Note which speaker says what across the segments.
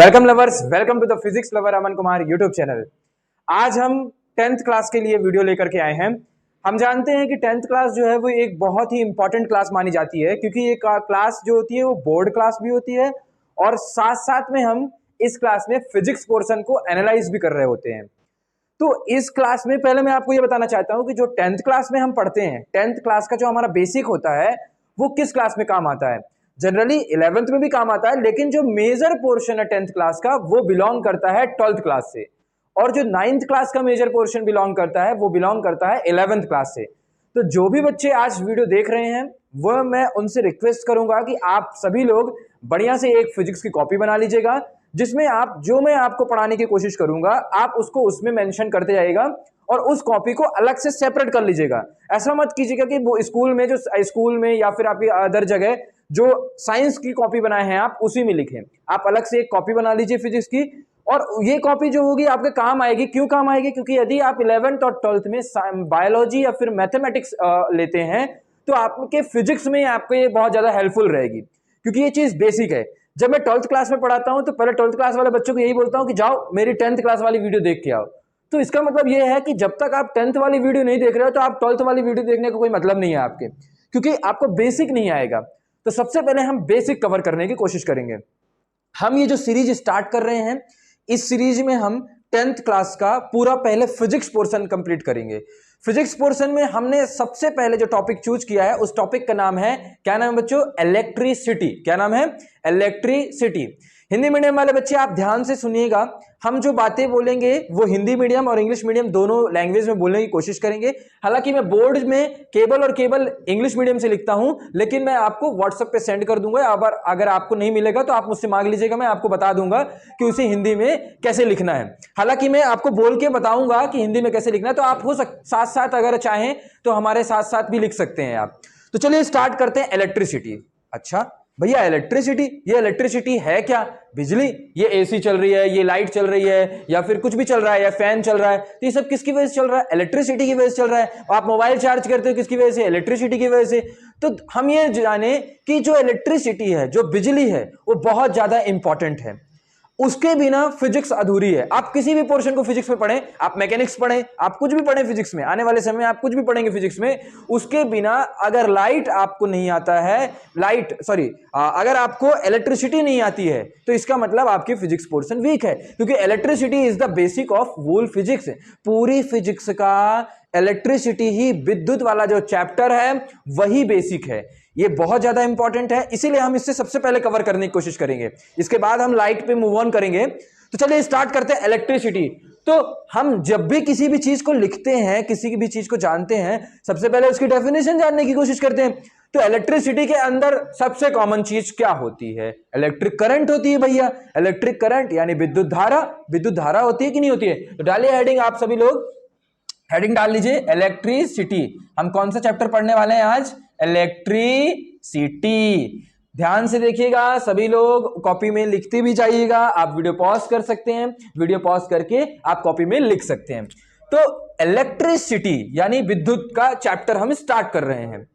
Speaker 1: Welcome lovers, welcome to the physics lover Aman Kumar YouTube channel. आज हम 10th class के लिए वीडियो लेकर के आए हैं। हम जानते हैं कि 10th क्लास जो है वो एक बहुत ही इंपॉर्टेंट क्लास मानी जाती है, क्योंकि ये क्लास जो होती है वो बोर्ड क्लास भी होती है और साथ साथ में हम इस क्लास में फिजिक्स पोर्शन को एनालाइज भी कर रहे होते हैं। तो इस क्लास में पहले मैं आपको ये बताना चाहता हूं कि जो 10th क्लास में हम पढ़ते हैं, 10th क्लास का जो हमारा बेसिक होता है वो किस क्लास में काम आता है। जनरली 11th में भी काम आता है, लेकिन जो मेजर पोर्शन है 10th क्लास का वो बिलोंग करता है 12th क्लास से, और जो 9th क्लास का मेजर पोर्शन बिलोंग करता है वो बिलोंग करता है 11th क्लास से। तो जो भी बच्चे आज वीडियो देख रहे हैं वह मैं उनसे रिक्वेस्ट करूंगा कि आप सभी लोग बढ़िया से एक फिजिक्स की कॉपी बना लीजिएगा, जिसमें आप जो मैं आपको पढ़ाने की कोशिश करूंगा आप उसको उसमें मेंशन करते जाइएगा और उस कॉपी को अलग से सेपरेट कर लीजिएगा। ऐसा मत कीजिएगा कि वो स्कूल में या फिर आपकी अदर जगह जो साइंस की कॉपी बनाए हैं आप उसी में लिखें। आप अलग से एक कॉपी बना लीजिए फिजिक्स की, और ये कॉपी जो होगी आपके काम आएगी। क्यों काम आएगी? क्योंकि यदि आप 11th और 12th में बायोलॉजी या फिर मैथमेटिक्स लेते हैं तो आपके फिजिक्स में आपको ये बहुत ज्यादा हेल्पफुल रहेगी, क्योंकि ये चीज बेसिक है। जब मैं 12th क्लास में पढ़ाता हूं तो पहले 12th क्लास वाले बच्चों को यही बोलता हूं कि जाओ मेरी 10th क्लास वाली वीडियो देख के आओ। तो इसका मतलब ये है कि जब तक आप 10th वाली वीडियो नहीं देख रहे हो तो आप 12th वाली वीडियो देखने का कोई मतलब नहीं है आपके, क्योंकि आपको बेसिक नहीं आएगा। तो सबसे पहले हम बेसिक कवर करने की कोशिश करेंगे। हम ये जो सीरीज स्टार्ट कर रहे हैं, इस सीरीज में हम 10th क्लास का पूरा पहले फिजिक्स पोर्शन कंप्लीट करेंगे। फिजिक्स पोर्शन में हमने सबसे पहले जो टॉपिक चूज किया है उस टॉपिक का नाम है, क्या नाम है बच्चों? इलेक्ट्रिसिटी। क्या नाम है? इलेक्ट्रिसिटी। हिंदी मीडियम वाले बच्चे आप ध्यान से सुनिएगा, हम जो बातें बोलेंगे वो हिंदी मीडियम और इंग्लिश मीडियम दोनों लैंग्वेज में बोलने की कोशिश करेंगे। हालांकि मैं बोर्ड में केवल इंग्लिश मीडियम से लिखता हूं, लेकिन मैं आपको व्हाट्सएप पे सेंड कर दूंगा। अगर आपको नहीं मिलेगा तो आप मुझसे मांग लीजिएगा, मैं आपको बता दूंगा कि उसे हिंदी में कैसे लिखना है। हालांकि मैं आपको बोल के बताऊंगा कि हिंदी में कैसे लिखना है, तो आप साथ साथ अगर चाहें तो हमारे साथ साथ भी लिख सकते हैं आप। तो चलिए स्टार्ट करते हैं इलेक्ट्रिसिटी। अच्छा भैया इलेक्ट्रिसिटी, ये इलेक्ट्रिसिटी है क्या? बिजली, ये एसी चल रही है, ये लाइट चल रही है, या फिर कुछ भी चल रहा है, या फैन चल रहा है, तो ये सब किसकी वजह से चल रहा है? इलेक्ट्रिसिटी की वजह से चल रहा है। आप मोबाइल चार्ज करते हो किसकी वजह से? इलेक्ट्रिसिटी की वजह से। तो हम ये जाने कि जो इलेक्ट्रिसिटी है, जो बिजली है, वो बहुत ज्यादा इंपॉर्टेंट है। उसके बिना फिजिक्स अधूरी है। आप किसी भी पोर्शन को फिजिक्स में पढ़ें, आप मैकेनिक्स पढ़ें, आप कुछ भी पढ़ें फिजिक्स में, आने वाले समय में आप कुछ भी पढ़ेंगे फिजिक्स में, उसके बिना अगर लाइट आपको नहीं आता है, अगर आपको इलेक्ट्रिसिटी नहीं आती है तो इसका मतलब आपकी फिजिक्स पोर्शन वीक है, क्योंकि electricity is the basic of whole physics. पूरी फिजिक्स का इलेक्ट्रिसिटी ही, विद्युत वाला जो चैप्टर है वही बेसिक है। ये बहुत ज्यादा इंपॉर्टेंट है, इसीलिए हम इससे सबसे पहले कवर करने की कोशिश करेंगे। इसके बाद हम लाइट पे मूव ऑन करेंगे। तो चलिए स्टार्ट करते हैं इलेक्ट्रिसिटी। तो हम जब भी किसी भी चीज को लिखते हैं, किसी भी चीज को जानते हैं, सबसे पहले उसकी डेफिनेशन जानने की कोशिश करते हैं। तो इलेक्ट्रिसिटी के अंदर सबसे कॉमन चीज क्या होती है? इलेक्ट्रिक करंट होती है भैया। इलेक्ट्रिक करंट यानी विद्युत धारा। विद्युत धारा होती है कि नहीं होती है? तो डालिए हेडिंग, आप सभी लोग हेडिंग डाल लीजिए, इलेक्ट्रिसिटी। हम कौन सा चैप्टर पढ़ने वाले हैं आज? इलेक्ट्रिसिटी। ध्यान से देखिएगा, सभी लोग कॉपी में लिखते भी जाइएगा। आप वीडियो पॉज कर सकते हैं, वीडियो पॉज करके आप कॉपी में लिख सकते हैं। तो इलेक्ट्रिसिटी यानी विद्युत का चैप्टर हम स्टार्ट कर रहे हैं।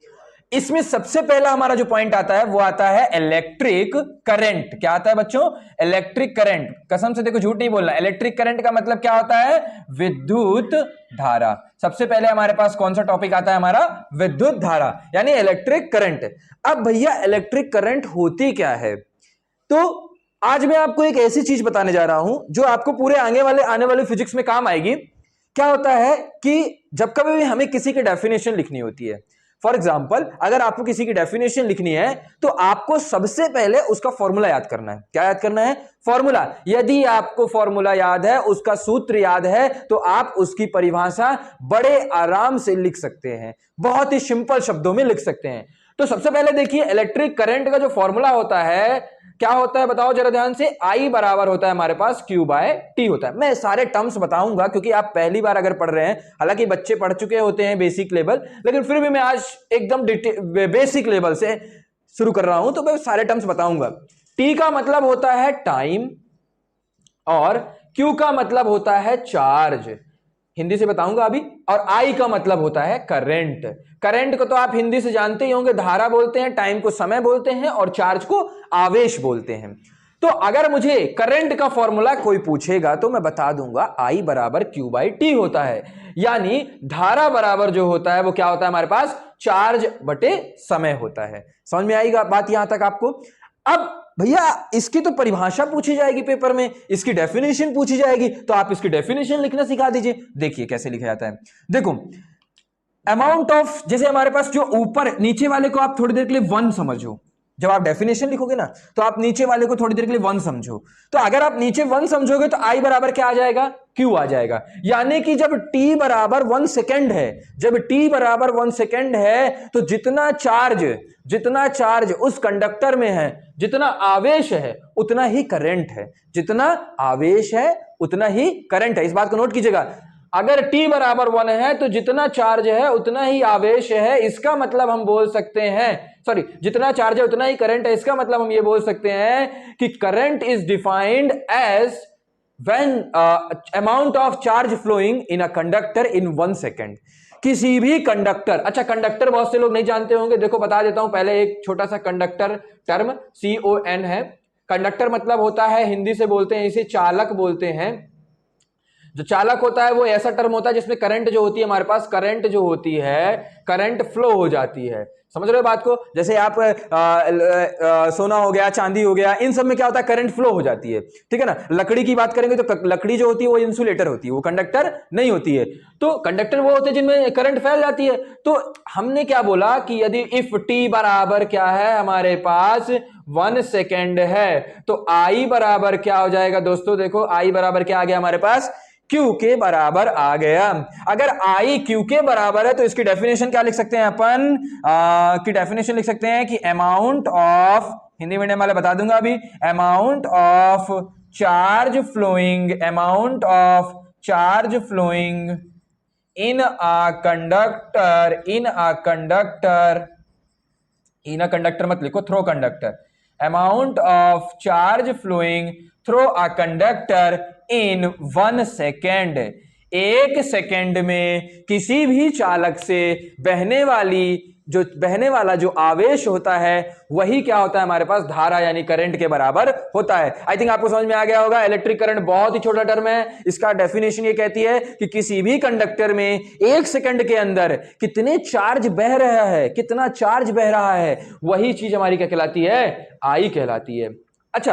Speaker 1: इसमें सबसे पहला हमारा जो पॉइंट आता है वो आता है इलेक्ट्रिक करंट। क्या आता है बच्चों? Electric current. कसम से देखो, झूठ नहीं बोलना। इलेक्ट्रिक करंट का मतलब क्या होता है? विद्युत धारा। सबसे पहले हमारे पास कौन सा टॉपिक आता है? हमारा विद्युत धारा यानी इलेक्ट्रिक करंट। अब भैया इलेक्ट्रिक करंट होती क्या है? तो आज मैं आपको एक ऐसी चीज बताने जा रहा हूं जो आपको पूरे आने वाले फिजिक्स में काम आएगी। क्या होता है कि जब कभी भी हमें किसी की डेफिनेशन लिखनी होती है, फॉर एग्जाम्पल अगर आपको किसी की डेफिनेशन लिखनी है तो आपको सबसे पहले उसका फॉर्मूला याद करना है। क्या याद करना है? फॉर्मूला। यदि आपको फॉर्मूला याद है, उसका सूत्र याद है, तो आप उसकी परिभाषा बड़े आराम से लिख सकते हैं, बहुत ही सिंपल शब्दों में लिख सकते हैं। तो सबसे पहले देखिए, इलेक्ट्रिक करंट का जो फॉर्मूला होता है, क्या होता है बताओ जरा ध्यान से? I बराबर होता है हमारे पास Q/T होता है। मैं सारे टर्म्स बताऊंगा क्योंकि आप पहली बार अगर पढ़ रहे हैं, हालांकि बच्चे पढ़ चुके होते हैं बेसिक लेवल, लेकिन फिर भी मैं आज एकदम बेसिक लेवल से शुरू कर रहा हूं, तो मैं सारे टर्म्स बताऊंगा। T का मतलब होता है टाइम और Q का मतलब होता है चार्ज। हिंदी से बताऊंगा अभी। और I का मतलब होता है करंट। करंट को तो आप हिंदी से जानते ही होंगे, धारा बोलते हैं, टाइम को समय बोलते हैं, और चार्ज को आवेश बोलते हैं। तो अगर मुझे करंट का फॉर्मूला कोई पूछेगा तो मैं बता दूंगा I बराबर Q बाई टी होता है, यानी धारा बराबर जो होता है वो क्या होता है हमारे पास, चार्ज बटे समय होता है। समझ में आएगा बात यहां तक आपको। अब भैया इसकी तो परिभाषा पूछी जाएगी पेपर में, इसकी डेफिनेशन पूछी जाएगी, तो आप इसकी डेफिनेशन लिखना सिखा दीजिए। देखिए कैसे लिखा जाता है, देखो अमाउंट ऑफ, जैसे हमारे पास जो ऊपर नीचे वाले को आप थोड़ी देर के लिए वन समझो, जब आप डेफिनेशन लिखोगे ना तो आप नीचे वाले को थोड़ी देर के लिए वन समझो। तो अगर आप नीचे वन समझोगे तो आई बराबर क्या आ जाएगा, क्यू आ जाएगा। यानी कि जब टी बराबर 1 सेकेंड है, जब टी बराबर 1 सेकेंड है तो जितना चार्ज उस कंडक्टर में है, जितना आवेश है उतना ही करंट है, जितना आवेश है उतना ही करंट है। इस बात को नोट कीजिएगा, अगर t बराबर 1 है तो जितना चार्ज है उतना ही आवेश है, इसका मतलब हम बोल सकते हैं, सॉरी जितना चार्ज है उतना ही करंट है, इसका मतलब हम ये बोल सकते हैं कि current is defined as when amount of charge flowing in a conductor in 1 second. किसी भी कंडक्टर, अच्छा कंडक्टर बहुत से लोग नहीं जानते होंगे, देखो बता देता हूं पहले एक छोटा सा कंडक्टर टर्म CON है। कंडक्टर मतलब होता है, हिंदी से बोलते हैं इसे चालक बोलते हैं। जो चालक होता है वो ऐसा टर्म होता है जिसमें करंट जो होती है हमारे पास, करंट जो होती है करंट फ्लो हो जाती है। समझ रहे हो बात को, जैसे आप सोना हो गया, चांदी हो गया, इन सब में क्या होता है, करंट फ्लो हो जाती है, ठीक है ना। लकड़ी की बात करेंगे तो लकड़ी जो होती है वो इंसुलेटर होती है, वो कंडक्टर नहीं होती है। तो कंडक्टर वो होते हैं जिनमें करंट फैल जाती है। तो हमने क्या बोला कि यदि इफ टी बराबर क्या है हमारे पास 1 सेकेंड है तो आई बराबर क्या हो जाएगा दोस्तों, देखो आई बराबर क्या आ गया हमारे पास, Q के बराबर आ गया। अगर I Q के बराबर है तो इसकी डेफिनेशन क्या लिख सकते हैं अपन, की डेफिनेशन लिख सकते हैं कि अमाउंट ऑफ, हिंदी मीडियम वाले बता दूंगा अभी, amount of charge flowing, amount of charge flowing in a conductor, in a conductor, in a conductor मत लिखो, through conductor, amount of charge flowing through a conductor in 1 second. 1 second में किसी भी चालक से बहने वाला जो आवेश होता है वही क्या होता है हमारे पास, धारा यानी करंट के बराबर होता है। आई थिंक आपको समझ में आ गया होगा। इलेक्ट्रिक करंट बहुत ही छोटा टर्म है, इसका डेफिनेशन ये कहती है कि किसी भी कंडक्टर में 1 सेकंड के अंदर कितने चार्ज बह रहा है, कितना चार्ज बह रहा है, वही चीज हमारी क्या कहलाती है, आई कहलाती है। अच्छा,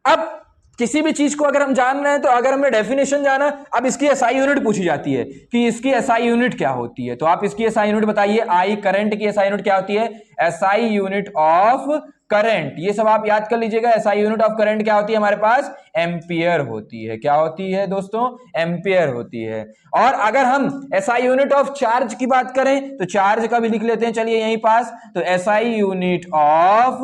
Speaker 1: अब किसी भी चीज को अगर हम जान रहे हैं तो अगर हमने डेफिनेशन जाना, अब इसकी एसआई यूनिट पूछी जाती है कि इसकी एसआई यूनिट क्या होती है, तो आप इसकी एसआई यूनिट बताइए। आई करंट की एसआई यूनिट क्या होती है, एसआई यूनिट ऑफ करंट, ये सब आप याद कर लीजिएगा। एसआई यूनिट ऑफ करंट क्या होती है हमारे पास, एम्पियर होती है। क्या होती है दोस्तों, एम्पियर होती है। और अगर हम एसआई यूनिट ऑफ चार्ज की बात करें तो चार्ज का भी लिख लेते हैं, चलिए यहीं पास, तो एसआई यूनिट ऑफ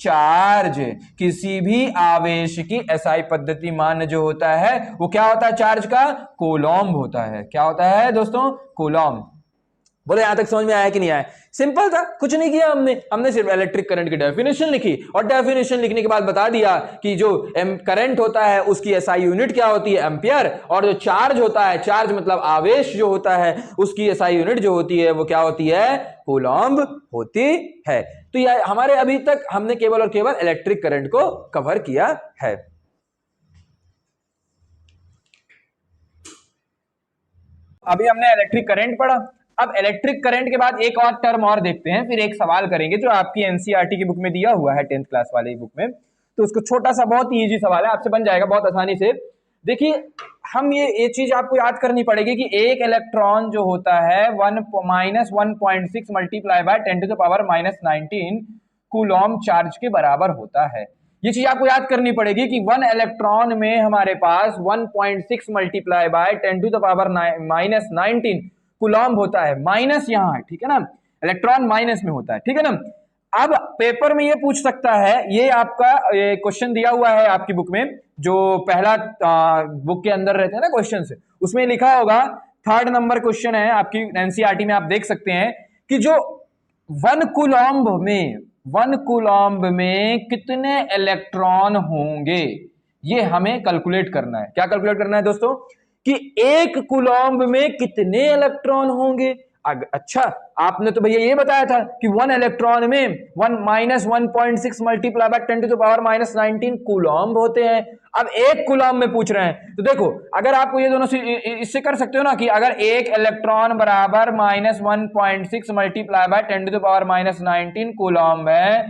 Speaker 1: चार्ज, किसी भी आवेश की एसआई पद्धति मान जो होता है वो क्या होता है, चार्ज का कूलॉम्ब होता है। क्या होता है दोस्तों, कूलॉम्ब। बोले यहां तक समझ में आया कि नहीं आया, सिंपल था, कुछ नहीं किया हमने सिर्फ इलेक्ट्रिक करंट की डेफिनेशन लिखी और डेफिनेशन लिखने के बाद बता दिया कि जो करंट होता है उसकी एसआई यूनिट क्या होती है, एम्पियर, और जो चार्ज होता है, चार्ज मतलब आवेश जो होता है, उसकी एसआई यूनिट जो होती है वो क्या होती है, कूलॉम्ब होती है। तो यह हमारे अभी तक हमने केवल और केवल इलेक्ट्रिक करंट को कवर किया है। अभी हमने इलेक्ट्रिक करंट पढ़ा, अब इलेक्ट्रिक करंट के बाद एक और टर्म और देखते हैं, फिर एक सवाल करेंगे जो आपकी एनसीईआरटी की बुक में दिया हुआ है 10th क्लास वाली बुक में। तो उसको छोटा सा बहुत ही इजी सवाल है, आपसे बन जाएगा बहुत आसानी से। देखिए हम ये चीज आपको याद करनी पड़ेगी कि एक इलेक्ट्रॉन जो होता है 1-1.6 मल्टीप्लाई बाय 10⁻⁻19 कूलॉम्ब चार्ज के बराबर होता है। ये चीज आपको याद करनी पड़ेगी कि 1 इलेक्ट्रॉन में हमारे पास 1.6 मल्टीप्लाई बाय 10⁻⁻19 कूलॉम्ब होता है। माइनस यहां है, ठीक है ना, इलेक्ट्रॉन माइनस में होता है, ठीक है ना। अब पेपर में ये पूछ सकता है, ये आपका क्वेश्चन दिया हुआ है आपकी बुक में, जो पहला बुक के अंदर रहते हैं ना क्वेश्चन, उसमें लिखा होगा 3rd नंबर क्वेश्चन है आपकी एनसीईआरटी में, आप देख सकते हैं कि जो 1 कूलॉम्ब में कितने इलेक्ट्रॉन होंगे, ये हमें कैलकुलेट करना है। क्या कैलकुलेट करना है दोस्तों, कि एक कूलम्ब में कितने इलेक्ट्रॉन होंगे। अच्छा, आपने तो भैया ये बताया था कि 1 इलेक्ट्रॉन में 1 minus 1.6 multiply by 10 to the power minus 19 coulomb होते हैं। अब एक कूलम्ब में पूछ रहे हैं, तो देखो अगर आपको ये दोनों इससे कर सकते हो ना कि अगर एक इलेक्ट्रॉन बराबर minus 1.6 multiply by 10 to the power minus 19 coulomb है,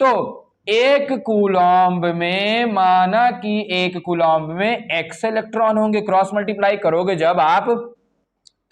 Speaker 1: तो एक कूलम्ब में, माना कि एक कूलम्ब में x इलेक्ट्रॉन होंगे, क्रॉस मल्टीप्लाई करोगे जब आप,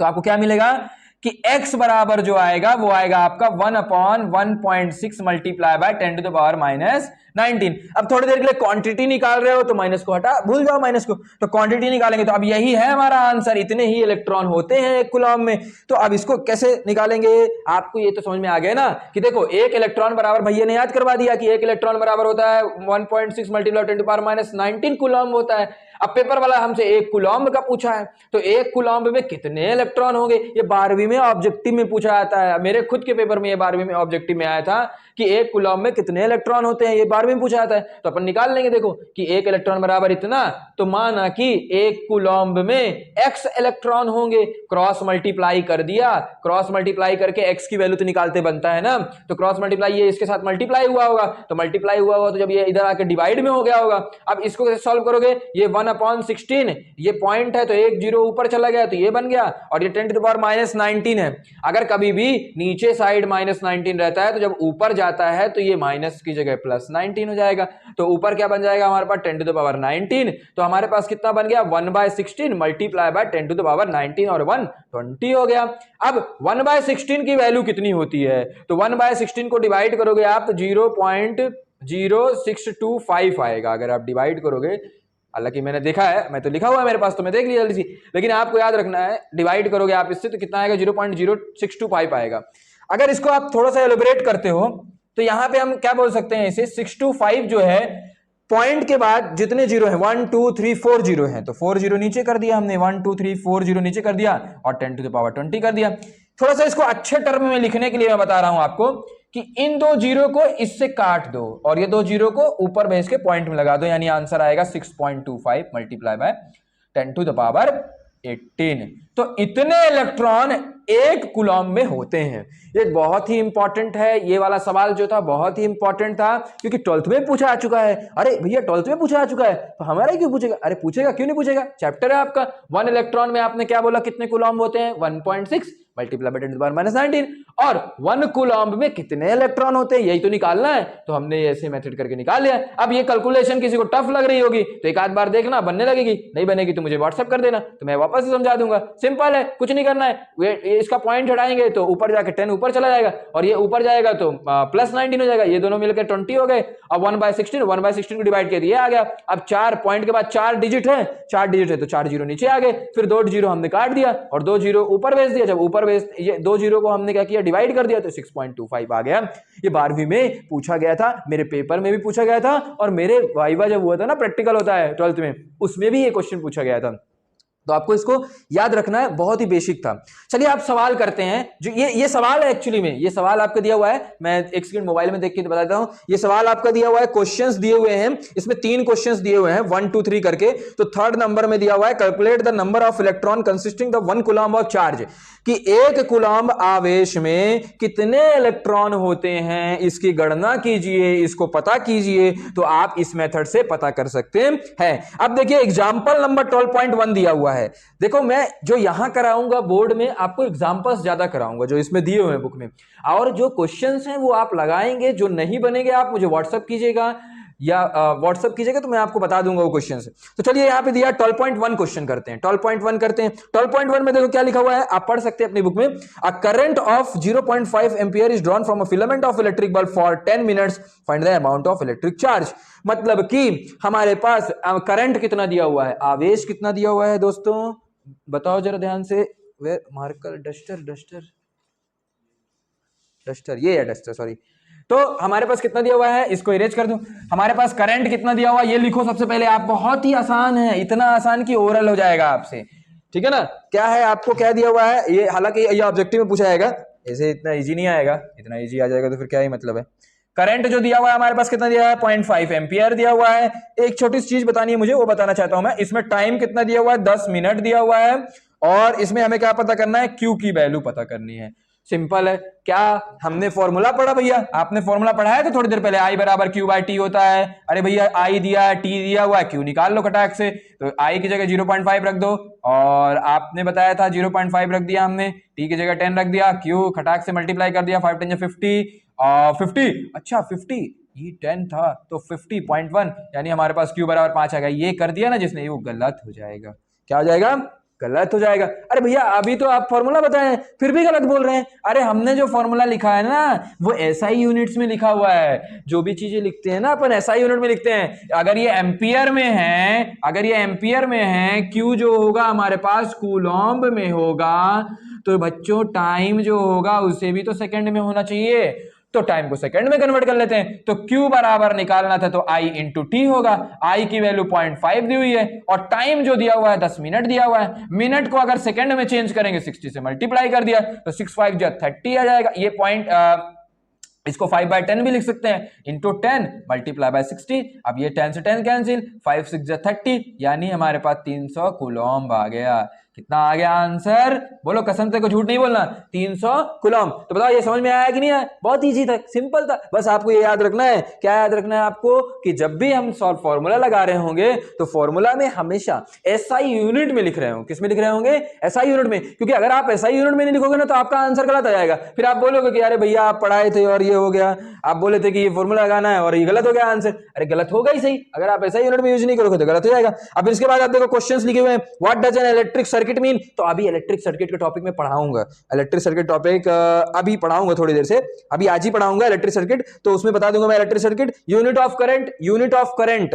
Speaker 1: तो आपको क्या मिलेगा कि x बराबर जो आएगा वो आएगा आपका 1/1.6 multiply by 10 to the power minus 19। अब थोड़ी देर के लिए क्वांटिटी निकाल रहे हो तो माइनस को हटा, भूल जाओ माइनस को, तो क्वांटिटी निकालेंगे तो अब यही है हमारा आंसर, इतने ही इलेक्ट्रॉन होते हैं एक कूलम्ब में। तो अब इसको कैसे निकालेंगे, आपको ये तो समझ में आ गया ना कि देखो एक इलेक्ट्रॉन बराबर, भैया ने याद करवा दिया कि एक इलेक्ट्रॉन बराबर होता है 1.6 multiply 10 to power minus 19 coulomb होता है। अब पेपर वाला हमसे एक कूलम्ब का पूछा है, तो एक कूलम्ब में कितने इलेक्ट्रॉन होंगे, ये 12वीं में ऑब्जेक्टिव में पूछा जाता है। मेरे खुद के पेपर में ये 12वीं में ऑब्जेक्टिव में आया था कि एक कूलम्ब में कितने इलेक्ट्रॉन होते हैं, ये 12वीं में पूछा जाता है। तो अपन निकाल लेंगे, देखो कि एक इलेक्ट्रॉन बराबर इतना, तो माना कि एक कूलम्ब में x इलेक्ट्रॉन होंगे, क्रॉस मल्टीप्लाई कर दिया, क्रॉस मल्टीप्लाई करके x की वैल्यू तो निकालते बनता है ना, तो क्रॉस मल्टीप्लाई ये इसके साथ मल्टीप्लाई हुआ होगा, तो मल्टीप्लाई हुआ होगा तो जब ये इधर आके डिवाइड में हो गया होगा। अब इसको कैसे सॉल्व करोगे, ये 1/16, ये पॉइंट है तो एक जीरो ऊपर चला गया तो ये बन गया, और ये 10 टू द पावर माइनस 19 है। अगर कभी भी नीचे साइड माइनस 19 रहता है तो जब ऊपर जाता है तो ये माइनस की जगह प्लस 19 हो जाएगा, तो ऊपर क्या बन जाएगा हमारे पास 10 टू द पावर 19, तो हमारे पास कितना बन गया 1/16 multiply by 10 to the power 19 और 1 20 हो गया। अब 1/16 की वैल्यू कितनी होती है, तो 1/16 को डिवाइड करोगे आप तो 0.0625 आएगा अगर आप डिवाइड करोगे। हालांकि मैंने देखा है, मैं तो लिखा हुआ है मेरे पास तो मैं देख लिया जल्दी सी, लेकिन आपको याद रखना है डिवाइड करोगे आप इससे तो कितना आएगा 0.0625 आएगा। अगर इसको आप थोड़ा सा एलिब्रेट करते हो तो यहां पे हम क्या बोल सकते हैं, इसे 625 जो है पॉइंट के बाद जितने जीरो है 1 2 3 4 जीरो है, तो 4 जीरो नीचे कर दिया हमने, 1 2 3 4 जीरो नीचे कर दिया और 10 टू द पावर 20 कर दिया। थोड़ा सा इसको अच्छे टर्म में लिखने के लिए मैं बता रहा हूं आपको कि इन दो जीरो को इससे काट दो और ये दो जीरो को ऊपर भेज के पॉइंट में लगा दो, यानी आंसर आएगा 6.25 multiply by 10 to the power 18। तो इतने इलेक्ट्रॉन एक कूलम्ब में होते हैं। ये बहुत ही इंपॉर्टेंट है, ये वाला सवाल जो था बहुत ही इंपॉर्टेंट था क्योंकि 12th में पूछा आ चुका है। अरे भैया 12th में पूछा आ चुका है तो हमारा ही क्यों पूछेगा, अरे पूछेगा क्यों नहीं पूछेगा, चैप्टर है आपका। 1 इलेक्ट्रॉन में आपने क्या बोला कितने कूलम्ब होते हैं 1.6 multiply by 10 to the power minus 19, और 1 कूलम्ब में कितने इलेक्ट्रॉन होते हैं यही तो निकालना है, तो हमने ऐसे मेथड करके निकाल लिया। अब ये कैलकुलेशन किसी को टफ लग रही होगी तो एक आध बार देखना, बनने लगेगी, नहीं बनेगी तो मुझे व्हाट्सएप कर देना तो मैं वापस से समझा दूंगा। सिंपल है, कुछ नहीं करना है, इसका पॉइंट हटाएंगे तो ऊपर जाके 10 ऊपर चला जाएगा और ये ऊपर जाएगा तो प्लस 19 हो जाएगा, ये दोनों मिलकर 20 हो गए। अब 1/16 को डिवाइड किया, ये आ गया। अब 4 पॉइंट के बाद 4 डिजिट है, 4 डिजिट है तो 4 जीरो नीचे आ गए, फिर 2 जीरो हमने काट दिया और 2 जीरो ऊपर भेज दिया, जब ऊपर भेज ये 2 जीरो को हमने क्या किया डिवाइड कर दिया तो 6.25 आ गया। ये 12वीं में पूछा गया था, मेरे पेपर में भी पूछा गया था और मेरे वाइवा जब हुआ था ना, प्रैक्टिकल होता है 12th में, उसमें भी ये क्वेश्चन पूछा गया था। तो आपको इसको याद रखना है, बहुत ही बेसिक था। चलिए आप सवाल करते हैं, जो ये सवाल है एक्चुअली में, ये सवाल आपका दिया हुआ है, मैं एक सेकंड मोबाइल में देख के बताता हूं। ये सवाल आपका दिया हुआ है, क्वेश्चंस दिए हुए हैं, इसमें 3 क्वेश्चंस दिए हुए हैं 1 2 3 करके। तो 3rd नंबर में दिया हुआ है calculate the number of electron consisting the 1 coulomb of charge, कि एक कूलम्ब आवेश में कितने इलेक्ट्रॉन होते हैं इसकी गणना कीजिए, इसको पता कीजिए। तो आप इस मेथड से पता कर सकते हैं। अब देखिए एग्जांपल नंबर 12.1 दिया हुआ है। देखो मैं जो यहां कराऊंगा बोर्ड में आपको एग्जांपल्स ज्यादा कराऊंगा जो इसमें दिए हुए हैं बुक में, और जो क्वेश्चंस हैं वो आप लगाएंगे, जो नहीं बनेंगे आप मुझे व्हाट्सएप कीजिएगा या व्हाट्सएप कीजिएगा तो मैं आपको बता दूंगा वो क्वेश्चन। तो चलिए यहाँ पे दिया 12.1 क्वेश्चन करते हैं, 12.1 करते हैं। 12.1 में देखो क्या लिखा हुआ है, आप पढ़ सकते हैं अपनी बुक में। A current of 0.5 ampere is drawn from a filament of electric bulb for 10 minutes, find the amount of electric charge. मतलब कि हमारे पास करंट कितना दिया हुआ है, आवेश कितना दिया हुआ है दोस्तों, बताओ जरा ध्यान से। वे मार्कर डस्टर ये है डस्टर, सॉरी। तो हमारे पास कितना दिया हुआ है, इसको इरेज कर दूं। हमारे पास करंट कितना दिया हुआ है ये लिखो सबसे पहले आप, बहुत ही आसान है, इतना आसान कि ओरल हो जाएगा आपसे, ठीक है ना। क्या है, आपको क्या दिया हुआ है ये, हालांकि ये ऑब्जेक्टिव में पूछा जाएगा, ऐसे इतना इजी नहीं आएगा, इतना इजी आ जाएगा तो फिर क्या ही मतलब है। करंट जो दिया हुआ है हमारे पास कितना दिया है 0.5 एम्पियर दिया हुआ है। एक छोटी सी चीज बतानी है मुझे, वो बताना चाहता हूं मैं। इसमें टाइम कितना दिया हुआ है 10 मिनट दिया हुआ है, और इसमें हमें क्या पता करना है, क्यू की वैल्यू पता करनी है। सिंपल है। क्या हमने फॉर्मूला पढ़ा भैया? आपने फॉर्मूला पढ़ा है तो थोड़ी देर पहले, आई बराबर क्यू बाई टी होता है। अरे भैया आई दिया है, टी दिया हुआ है, क्यू निकाल लो खटाक से। तो आई की जगह 0.5 रख दो, और आपने बताया था 0.5 रख दिया हमने, टी की जगह 10 रख दिया, क्यू खटाक से मल्टीप्लाई कर दिया, 5 10 50, 50, अच्छा 50, ये 10 था तो 50.1, यानी हमारे पास क्यू बराबर 5 आ गया। ये कर दिया ना जिसने, वो गलत हो जाएगा। क्या हो जाएगा? गलत हो जाएगा। अरे भैया अभी तो आप फॉर्मूला बताएं, फिर भी गलत बोल रहे हैं। अरे हमने जो फॉर्मूला लिखा है ना, वो एसआई यूनिट्स में लिखा हुआ है। जो भी चीजें लिखते हैं ना अपन एसआई यूनिट में लिखते हैं। अगर ये एम्पियर में है, अगर ये एम्पियर में है, क्यू जो होगा हमारे पास कूलॉम्ब में होगा, तो बच्चों टाइम जो होगा उसे भी तो सेकंड में होना चाहिए। तो टाइम को सेकंड में कन्वर्ट कर लेते हैं। तो Q बराबर निकालना था तो I इंटू टी होगा। I की वैल्यू 0.5 दी हुई है, और टाइम जो दिया हुआ है 10 मिनट दिया हुआ है। मिनट को अगर सेकंड में चेंज करेंगे 60 से मल्टीप्लाई कर दिया तो 6 5 जा 30 आ जाएगा। ये पॉइंट इसको 5/10 भी लिख सकते हैं, इंटू 10 मल्टीप्लाई बाय 60। अब ये 10 से 10 कैंसिल, 5 6 जा 30, यानी हमारे पास 300 कूलॉम्ब आ गया। कितना आ गया आंसर? बोलो कसम से, को झूठ नहीं बोलना, 300 कूलॉम्ब। तो बताओ ये समझ में आया कि नहीं आया? बहुत इजी था, सिंपल था। बस आपको ये याद रखना है, क्या याद रखना है आपको, कि जब भी हम सॉल्व फॉर्मूला लगा रहे होंगे तो फॉर्मूला में हमेशा एसआई यूनिट में लिख रहे होंगे। किस में लिख रहे होंगे? एसआई यूनिट में। क्योंकि अगर आप एसआई यूनिट में नहीं लिखोगे ना तो आपका आंसर गलत आ जाएगा। फिर आप बोलोगे कि अरे भैया आप पढ़ाए थे और ये हो गया, आप बोले थे कि ये फॉर्मूला लगाना है और ये गलत हो गया आंसर। अरे गलत होगा ही सही, अगर आप एसआई यूनिट में यूज नहीं करोगे तो गलत हो जाएगा। अब इसके बाद आप देखो क्वेश्चंस लिखे हुए हैं, what does an electric circuit mean. तो अभी इलेक्ट्रिक सर्किट के टॉपिक में पढ़ाऊंगा, इलेक्ट्रिक सर्किट टॉपिक अभी पढ़ाऊंगा थोड़ी देर से, अभी आज ही पढ़ाऊंगा इलेक्ट्रिक सर्किट। तो उसमें बता दूंगा मैं electric circuit, unit of current, unit of current,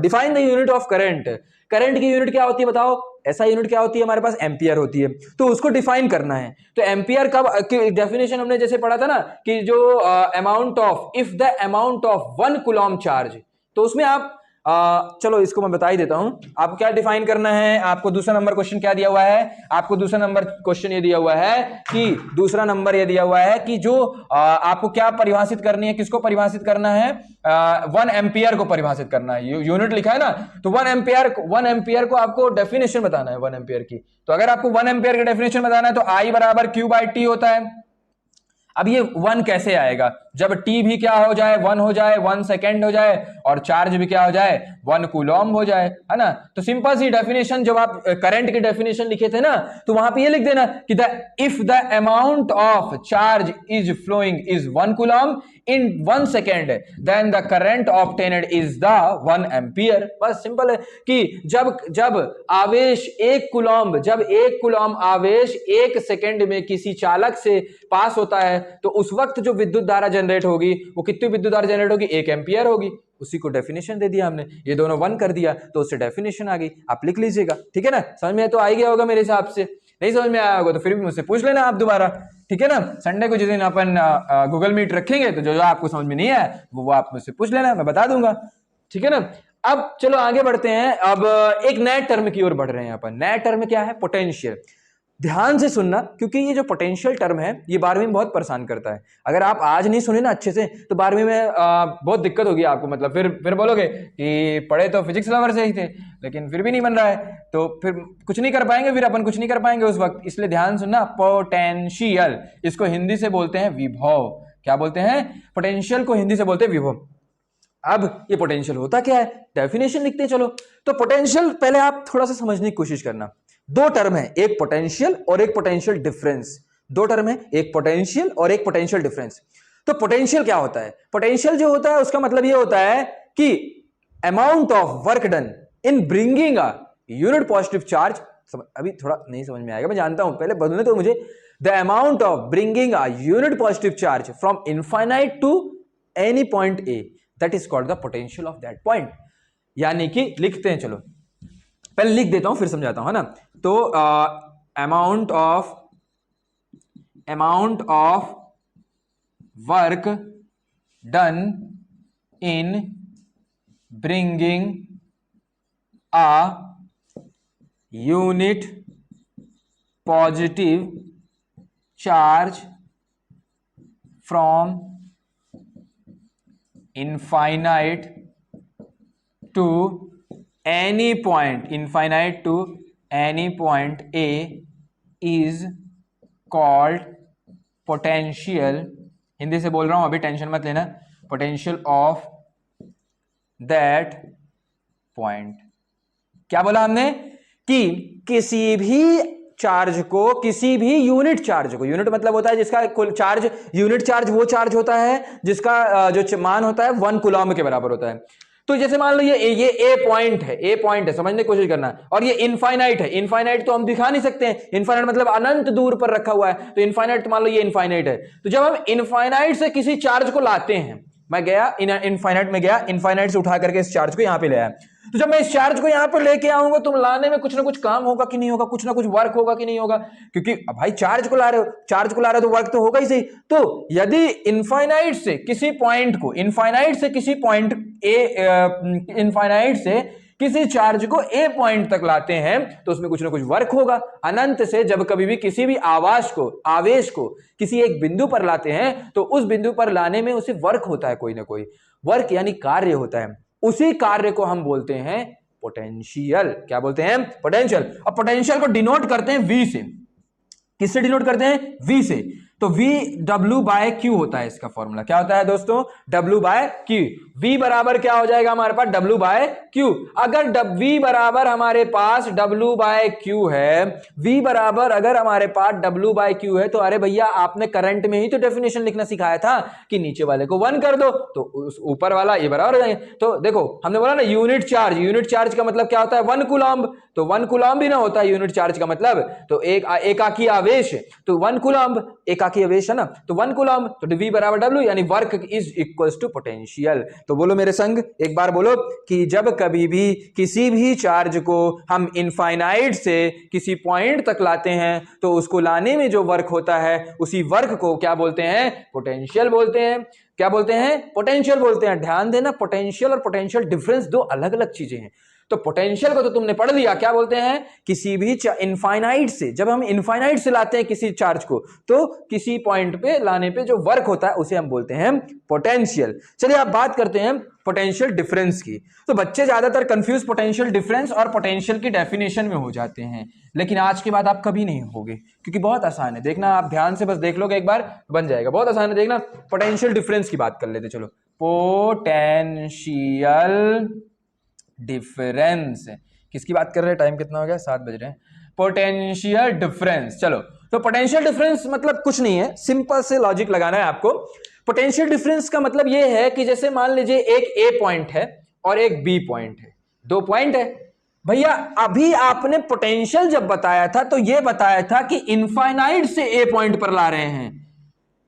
Speaker 1: define the unit of current. Current की यूनिट क्या होती है बताओ? ऐसा यूनिट क्या होती है हमारे पास? एम्पियर होती है। तो उसको डिफाइन करना है। तो एम्पियर कब की डेफिनेशन हमने जैसे पढ़ा था ना, कि जो amount of, if the amount of 1 coulomb charge, तो उसमें आप चलो इसको मैं बता ही देता हूं। आपको क्या डिफाइन करना है? आपको दूसरा नंबर क्वेश्चन क्या दिया हुआ है? आपको दूसरा नंबर क्वेश्चन ये दिया हुआ है कि दूसरा नंबर ये दिया हुआ है कि जो आपको क्या परिभाषित करनी है, किसको परिभाषित करना है? 1 एम्पियर को परिभाषित करना है। यूनिट लिखा है ना, तो 1 एम्पियर को आपको डेफिनेशन बताना है 1 एम्पियर की। तो अगर आपको 1 एम्पियर की डेफिनेशन बताना है तो आई बराबर क्यू बाई टी होता है। अब ये 1 कैसे आएगा? जब t भी क्या हो जाए, 1 हो जाए, 1 सेकेंड हो जाए, और चार्ज भी क्या हो जाए, 1 कूलॉम्ब हो जाए, है ना। तो सिंपल सी डेफिनेशन, जब आप करंट की डेफिनेशन लिखे थे ना, तो वहां पे ये लिख देना कि if the amount of charge is following is 1 coulomb in 1 second, then the current obtained is the 1 ampere. बस सिंपल है कि जब आवेश 1 कूलॉम्ब, जब 1 कूलॉम्ब आवेश 1 सेकंड में किसी चालक से पास होता है, तो उस वक्त जो विद्युत धारा जनरेट होगी वो कितनी विद्युत धारा जनरेट होगी? 1 एम्पियर होगी। उसी को डेफिनेशन दे दिया हमने, ये दोनों 1 कर दिया तो उससे डेफिनेशन आ गई। आप लिख लीजिएगा, ठीक है ना। समझ में तो आ गया होगा मेरे हिसाब से। नहीं समझ में आया होगा तो फिर भी मुझसे पूछ लेना आप दोबारा, ठीक है ना। संडे को जिस दिन अपन गूगल मीट रखेंगे तो जो आपको समझ में नहीं आया वो आप मुझसे पूछ लेना, मैं बता दूंगा, ठीक है ना। अब चलो आगे बढ़ते हैं। अब एक नए टर्म की ओर बढ़ रहे हैं अपन। नया टर्म क्या है? पोटेंशियल। ध्यान से सुनना, क्योंकि ये जो पोटेंशियल टर्म है ये 12वीं में बहुत परेशान करता है। अगर आप आज नहीं सुने ना अच्छे से तो 12वीं में बहुत दिक्कत होगी आपको। मतलब फिर बोलोगे कि पढ़े तो फिजिक्स लवर से ही थे लेकिन फिर भी नहीं बन रहा है, तो फिर कुछ नहीं कर पाएंगे, फिर अपन कुछ नहीं कर पाएंगे उस वक्त। इसलिए ध्यान सुनना, पोटेंशियल, इसको हिंदी से बोलते हैं विभव। क्या बोलते हैं? पोटेंशियल को हिंदी से बोलते हैं विभव। अब ये पोटेंशियल होता क्या है, डेफिनेशन लिखते हैं चलो। तो पोटेंशियल पहले आप थोड़ा सा समझने की कोशिश करना। 2 टर्म है, एक पोटेंशियल और एक पोटेंशियल डिफरेंस। 2 टर्म है, एक पोटेंशियल और एक पोटेंशियल डिफरेंस। तो पोटेंशियल क्या होता है? पोटेंशियल जो होता है उसका मतलब ये होता है कि amount of work done in bringing a unit positive charge. अभी थोड़ा नहीं समझ में आएगा, मैं जानता हूं, पहले बदलने तो मुझे। The amount of bringing a unit positive charge from infinite to any point A, that is called the potential of that point. यानी कि लिखते हैं, चलो पहले लिख देता हूं फिर समझाता हूं, है ना। तो amount of work done in bringing a unit positive charge from infinite to any point, infinite to any point A is called potential, Hindi से बोल रहा हूं अभी टेंशन मत लेना, पोटेंशियल ऑफ दैट पॉइंट। क्या बोला हमने कि किसी भी चार्ज को, किसी भी यूनिट चार्ज को, यूनिट मतलब होता है जिसका कुल चार्ज, यूनिट चार्ज वो चार्ज होता है जिसका जो मान होता है 1 कूलम्ब के बराबर होता है। तो जैसे मान लो ये ए पॉइंट है, ए पॉइंट है, समझने की कोशिश करना, और ये इनफाइनाइट है। इनफाइनाइट तो हम दिखा नहीं सकते हैं, इनफाइनाइट मतलब अनंत दूर पर रखा हुआ है, तो इनफाइनाइट मान लो ये इनफाइनाइट है। तो जब हम इनफाइनाइट से किसी चार्ज को लाते हैं, मैं गया इनफाइनाइट में गया, इनफाइनाइट से उठा करके इस चार्ज को यहां पे ले आया, तो जब मैं इस चार्ज को यहां पे लेके आऊंगा तो लाने में कुछ ना कुछ काम होगा कि नहीं होगा, कुछ ना कुछ वर्क होगा कि नहीं होगा, क्योंकि भाई चार्ज को ला रहे हो, चार्ज को ला रहे हो तो वर्क तो होगा ही सही। तो यदि इनफाइनाइट से किसी पॉइंट को, इनफाइनाइट से किसी पॉइंट इनफाइनाइट से किसी चार्ज को ए पॉइंट तक लाते हैं तो उसमें कुछ ना कुछ वर्क होगा। अनंत से जब कभी भी किसी भी आवेश को किसी एक बिंदु पर लाते हैं तो उस बिंदु पर लाने में उसे वर्क होता है, कोई ना कोई वर्क यानी कार्य होता है। उसी कार्य को हम बोलते हैं पोटेंशियल। क्या बोलते हैं? पोटेंशियल। अब पोटेंशियल को डिनोट करते हैं वी से। किससे डिनोट करते हैं? वी से। तो V W बाय Q होता है इसका फॉर्मूला। क्या होता है दोस्तों? W by Q। V बराबर क्या हो जाएगा हमारे पास? W by Q। अगर V बराबर हमारे पास W बाय Q है, V बराबर अगर हमारे पास W बाय Q है, तो अरे भैया आपने करंट में ही तो डेफिनेशन लिखना सिखाया था कि नीचे वाले को 1 कर दो तो उस ऊपर वाला ये बराबर हो जाएंगे। तो देखो हमने बोला ना यूनिट चार्ज, यूनिट चार्ज का मतलब क्या होता है? 1 कूलम्ब। तो 1 कूलम्ब भी ना होता है यूनिट चार्ज का मतलब, तो एक एकाकी आवेश, तो 1 कूलम्ब एकाकी आवेश है ना, तो 1 कूलम्ब, तो V बराबर W यानी work is equals to potential. तो बोलो मेरे संग एक बार बोलो कि जब कभी भी किसी भी चार्ज को हम इनफाइनाइट से किसी पॉइंट तक लाते हैं तो उसको लाने में जो वर्क होता है उसी वर्क को क्या बोलते हैं? पोटेंशियल बोलते हैं। क्या बोलते हैं? पोटेंशियल बोलते हैं। ध्यान देना, पोटेंशियल और पोटेंशियल डिफरेंस दो अलग अलग चीजें हैं। तो पोटेंशियल को तो तुमने पढ़ लिया, क्या बोलते हैं? किसी भी इनफाइनाइट से, जब हम इनफाइनाइट से लाते हैं किसी चार्ज को तो किसी पॉइंट पे लाने पे जो वर्क होता है उसे हम बोलते हैं पोटेंशियल। चलिए अब बात करते हैं पोटेंशियल डिफरेंस की। तो बच्चे ज्यादातर कंफ्यूज पोटेंशियल डिफरेंस और पोटेंशियल की डेफिनेशन में हो जाते हैं, लेकिन आज के बाद आप कभी नहीं होगे क्योंकि बहुत आसान है। देखना, आप ध्यान से बस देख लोगे एक बार बन जाएगा, बहुत आसान है। देखना, पोटेंशियल डिफरेंस की बात कर लेते। चलो, पोटेंशियल डिफरेंस किसकी बात कर रहे हैं? टाइम कितना हो गया? 7 बज रहे हैं। Potential difference. चलो, तो पोटेंशियल डिफरेंस मतलब कुछ नहीं है, सिंपल से लॉजिक लगाना है आपको। पोटेंशियल डिफरेंस का मतलब यह है कि जैसे मान लीजिए एक ए पॉइंट है और एक बी पॉइंट है, 2 पॉइंट है भैया। अभी आपने पोटेंशियल जब बताया था तो यह बताया था कि इनफाइनाइट से ए पॉइंट पर ला रहे हैं,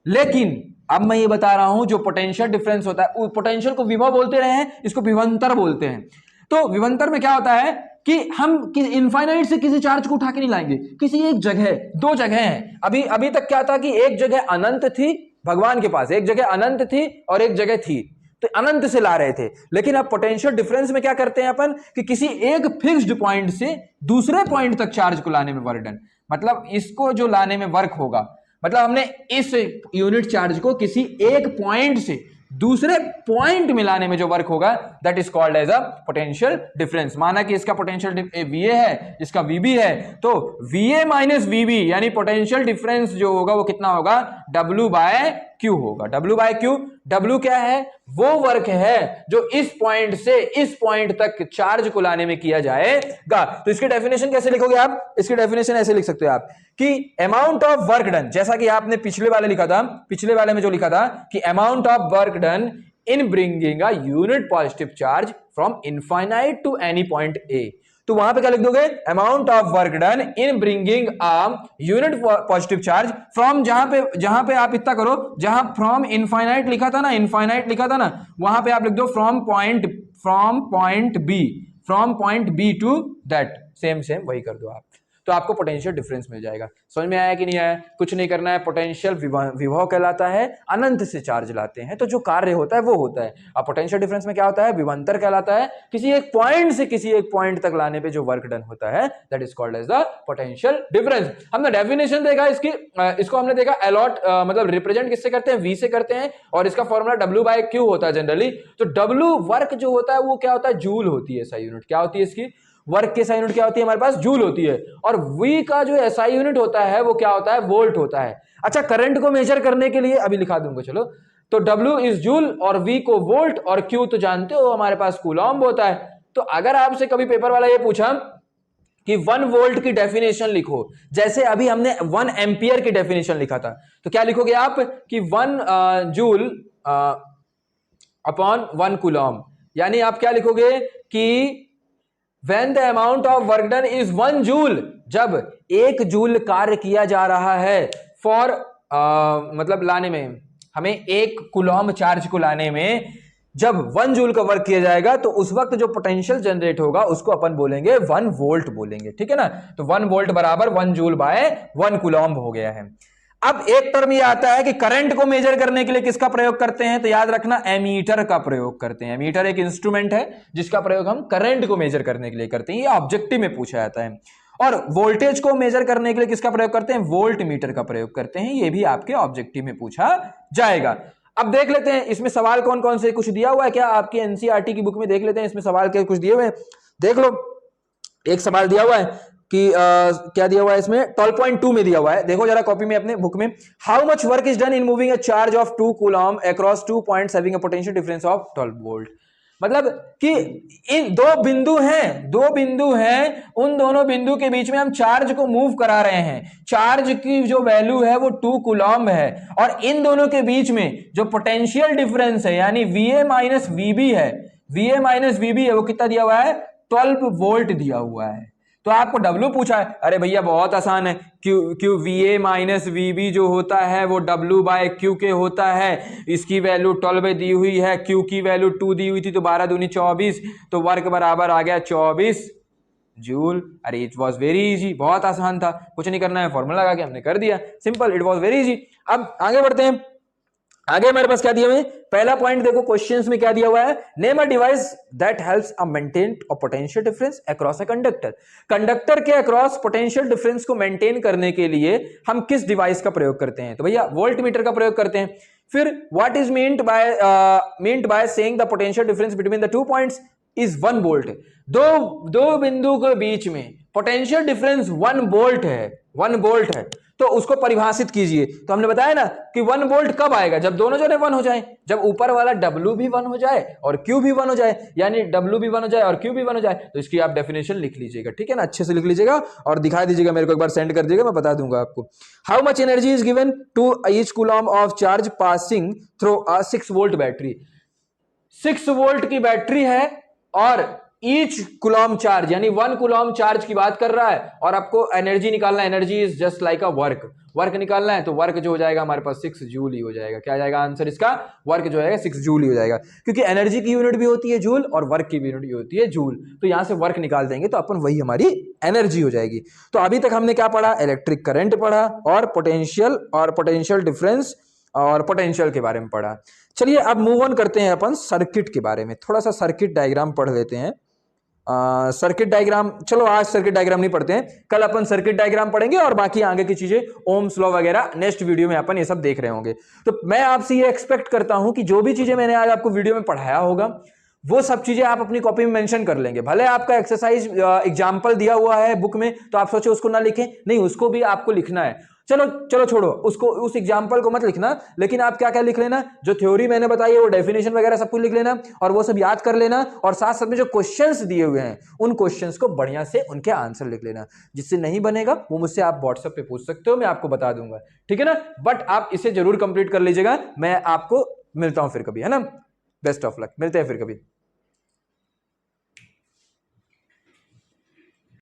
Speaker 1: लेकिन अब मैं ये बता रहा हूं जो पोटेंशियल डिफरेंस होता है, पोटेंशियल को विभव बोलते रहे हैं, इसको विभवांतर बोलते हैं। तो विभवांतर में क्या होता है कि हम इनफाइनाइट से किसी चार्ज को उठा के नहीं लाएंगे, किसी एक जगह, 2 जगह हैं। अभी तक क्या था कि एक जगह अनंत थी, भगवान के पास एक जगह अनंत थी और एक जगह थी, तो अनंत से ला रहे थे। लेकिन अब पोटेंशियल डिफरेंस में क्या करते हैं अपन कि किसी एक फिक्स्ड पॉइंट से दूसरे पॉइंट तक चार्ज को लाने में वर्क डन, मतलब इसको जो लाने में वर्क होगा, मतलब हमने इस यूनिट चार्ज को किसी एक पॉइंट से दूसरे पॉइंट में लाने में जो वर्क होगा that is called as a potential difference. माना कि इसका पोटेंशियल VA है, इसका VB है, तो VA माइनस VB यानी पोटेंशियल डिफरेंस जो होगा वो कितना होगा? W बाय Q होगा। W बाय Q, W क्या है? वो वर्क है जो इस पॉइंट से इस पॉइंट तक चार्ज को लाने में किया जाएगा। तो इसकी डेफिनेशन कैसे लिखोगे आप? इसकी डेफिनेशन ऐसे लिख सकते हो आप कि अमाउंट ऑफ वर्क डन, जैसा कि आपने पिछले वाले लिखा था, पिछले वाले में जो लिखा था कि amount of work done in bringing a unit positive charge from infinite to any point A. तो वहां पे क्या लिख दोगे? Amount of work done in bringing a unit positive charge from, जहां पे आप इतना करो, जहां फ्रॉम इनफाइनाइट लिखा था ना, इनफाइनाइट लिखा था ना, वहां पे आप लिख दो from point B to that, same वही कर दो आप। तो आपको पोटेंशियल डिफरेंस मिल जाएगा। समझ में आया कि नहीं आया? कुछ नहीं करना है, पोटेंशियल विभव कहलाता है, अनंत से चार्ज लाते हैं तो जो कार्य होता है वो होता है। अब पोटेंशियल डिफरेंस में क्या होता है? विभवांतर कहलाता है, किसी एक पॉइंट से किसी एक पॉइंट तक लाने पे जो वर्क डन होता है that is called as the potential difference. हमने डेफिनेशन देखा इसकी, इसको हमने देखा अलॉट मतलब रिप्रेजेंट किससे करते हैं? V से करते हैं, और इसका फॉर्मूला W/Q होता है जनरली। तो W वर्क जो होता है वो क्या होता है? जूल होती है SI यूनिट। क्या होती है इसकी? वर्क की SI यूनिट क्या होती है हमारे पास? जूल होती है। और V का जो SI यूनिट होता है वो क्या होता है? वोल्ट होता है। अच्छा, करंट को मेजर करने के लिए अभी लिखा दूंगा, चलो। तो W इज जूल और V को वोल्ट और Q तो जानते हो हमारे पास कूलॉम्ब होता है। तो अगर आपसे कभी पेपर वाला ये पूछा कि 1 वोल्ट की डेफिनेशन लिखो, जैसे अभी हमने 1 एम्पियर की डेफिनेशन लिखा था, तो क्या लिखोगे आप कि 1 जूल अपॉन 1 कूलॉम्ब, यानी आप क्या लिखोगे कि when the amount of work done is 1 joule, जब 1 जूल कार्य किया जा रहा है फॉर मतलब लाने में, हमें 1 कूलॉम्ब चार्ज को लाने में जब 1 जूल का वर्क किया जाएगा तो उस वक्त जो पोटेंशियल जनरेट होगा उसको अपन बोलेंगे 1 वोल्ट बोलेंगे, ठीक है ना। तो 1 वोल्ट बराबर 1 जूल बाय 1 कूलॉम्ब हो गया है। अब एक टर्म ये आता है कि करंट को मेजर करने के लिए किसका प्रयोग करते हैं? तो याद रखना एमीटर का प्रयोग करते हैं। एमीटर एक इंस्ट्रूमेंट है जिसका प्रयोग हम करंट को मेजर करने के लिए करते हैं, ये ऑब्जेक्टिव में पूछा जाता है। और वोल्टेज को मेजर करने के लिए किसका प्रयोग करते हैं? वोल्ट मीटर का प्रयोग करते हैं, ये भी आपके ऑब्जेक्टिव में पूछा जाएगा। अब देख लेते हैं इसमें सवाल कौन कौन से, कुछ दिया हुआ है क्या आपकी एनसीईआरटी की बुक में? देख लेते हैं इसमें सवाल क्या कुछ दिए हुए हैं, देख लो। एक सवाल दिया हुआ है कि क्या दिया हुआ है इसमें? 12.2 में दिया हुआ है, देखो जरा कॉपी में अपने बुक में। How much work is done in moving a charge of 2 coulomb across 2 points having a potential difference of 12 volt. मतलब कि इन दो बिंदु हैं, उन दोनों बिंदु के बीच में हम चार्ज को मूव करा रहे हैं। चार्ज की जो वैल्यू है वो 2 कूलॉम्ब है, और इन दोनों के बीच में जो पोटेंशियल डिफरेंस है यानी VA माइनस VB है, VA माइनस VB है, वो कितना दिया हुआ है? 12 वोल्ट दिया हुआ है। तो आपको W पूछा है, अरे भैया बहुत आसान है, क्यू VA माइनस VB जो होता है वो W/Q के होता है। इसकी वैल्यू 12 दी हुई है, Q की वैल्यू 2 दी हुई थी, तो 12 दूनी 24, तो वर्क बराबर आ गया 24 जूल। अरे इट वॉज वेरी इजी, बहुत आसान था, कुछ नहीं करना है, फॉर्मूला लगा के हमने कर दिया, simple, it was very easy. अब आगे बढ़ते हैं, आगे हमारे पास क्या दिया हुआ है? पहला पॉइंट देखो क्वेश्चंस में क्या दिया हुआ है? Name a device that helps a maintain a potential difference across a conductor. Conductor के अक्रॉस पोटेंशियल डिफरेंस को मेंटेन करने के लिए हम किस डिवाइस का प्रयोग करते हैं? तो भैया वोल्ट मीटर का प्रयोग करते हैं। फिर what is meant by saying the potential difference between the 2 points is 1 volt. दो बिंदु के बीच में पोटेंशियल डिफरेंस 1 वोल्ट है, 1 वोल्ट है, तो उसको परिभाषित कीजिए। तो हमने बताया ना कि 1 वोल्ट कब आएगा? जब दोनों जने 1 हो जाए, जब ऊपर वाला W भी 1 हो जाए और Q भी 1 हो जाए, यानी W भी 1 हो जाए और Q भी 1 हो जाए। तो इसकी आप डेफिनेशन लिख लीजिएगा, ठीक है ना, अच्छे से लिख लीजिएगा और दिखा दीजिएगा मेरे को, एक बार सेंड कर दीजिएगा, मैं बता दूंगा आपको। How much energy is given to each coulomb of charge passing through a 6 volt battery. 6 volt की बैटरी है और ईच कूलॉम्ब चार्ज यानी 1 कूलॉम्ब चार्ज की बात कर रहा है, और आपको एनर्जी निकालना है। Energy is just like a work निकालना है, तो वर्क जो हो जाएगा हमारे पास 6 जूल ही हो जाएगा। क्या जाएगा आंसर इसका? वर्क जो है 6 जूल ही हो जाएगा, क्योंकि एनर्जी की यूनिट भी होती है जूल और वर्क की भी यूनिट भी होती है जूल। तो यहां से वर्क निकाल देंगे तो अपन वही हमारी एनर्जी हो जाएगी। तो अभी तक हमने क्या पढ़ा? इलेक्ट्रिक करंट पढ़ा और पोटेंशियल डिफरेंस और पोटेंशियल के बारे में पढ़ा। चलिए अब मूव ऑन करते हैं अपन सर्किट के बारे में, थोड़ा सा सर्किट डायग्राम पढ़ लेते हैं। सर्किट डायग्राम, चलो आज सर्किट डायग्राम नहीं पढ़ते हैं, कल अपन सर्किट डायग्राम पढ़ेंगे और बाकी आगे की चीजें ओम्स लॉ वगैरह नेक्स्ट वीडियो में अपन ये सब देख रहे होंगे। तो मैं आपसे ये एक्सपेक्ट करता हूं कि जो भी चीजें मैंने आज आपको वीडियो में पढ़ाया होगा वो सब चीजें आप अपनी कॉपी में मेंशन कर लेंगे। भले आपका एक्सरसाइज एग्जाम्पल दिया हुआ है बुक में, तो आप सोचे उसको ना लिखें, नहीं, उसको भी आपको लिखना है। चलो छोड़ो उसको, उस एग्जाम्पल को मत लिखना, लेकिन आप क्या क्या लिख लेना, जो थ्योरी मैंने बताई है वो डेफिनेशन वगैरह सब कुछ लिख लेना और वो सब याद कर लेना, और साथ साथ में जो क्वेश्चंस दिए हुए हैं उन क्वेश्चंस को बढ़िया से उनके आंसर लिख लेना। जिससे नहीं बनेगा वो मुझसे आप व्हाट्सएप पे पूछ सकते हो, मैं आपको बता दूंगा, ठीक है ना। बट आप इसे जरूर कंप्लीट कर लीजिएगा। मैं आपको मिलता हूं फिर कभी, है ना। बेस्ट ऑफ लक, मिलते हैं फिर कभी।